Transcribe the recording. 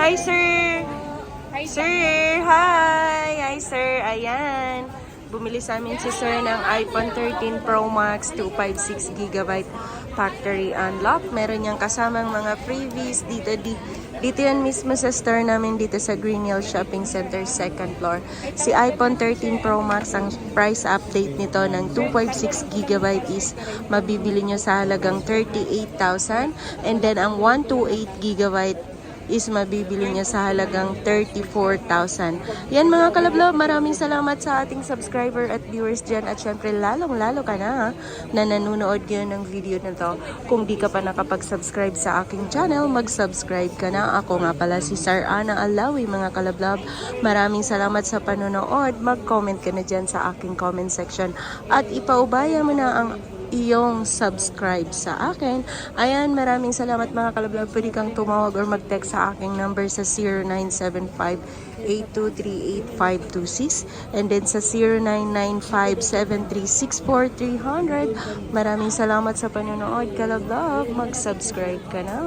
hi sir! Sir, hi! Hi sir, ayan. Bumili sa amin si sir ng iPhone 13 Pro Max 256GB factory unlock. Meron niyang kasamang mga freebies dito yan mismo sa store namin dito sa Green Hill Shopping Center, second floor. Si iPhone 13 Pro Max, ang price update nito ng 256GB is mabibili nyo sa halagang 38,000. And then ang 128GB is mabibili niya sa halagang 34,000. Yan mga kalablaw, maraming salamat sa ating subscriber at viewers dyan. At syempre lalong-lalo ka na nanonood ngayon ng video na to. Kung di ka pa nakapag-subscribe sa aking channel, mag-subscribe ka na. Ako nga pala si Sir Ana Alawi mga kalablaw. Maraming salamat sa panonood. Mag-comment ka na dyan sa aking comment section. At ipaubaya mo na ang iyong subscribe sa akin. Ayan, maraming salamat mga kalablaw. Pwede kang tumawag or mag-text sa aking number sa 0975-8238-526 and then sa 0995-7364300. Maraming salamat sa panonood kalablaw. Mag-subscribe ka na.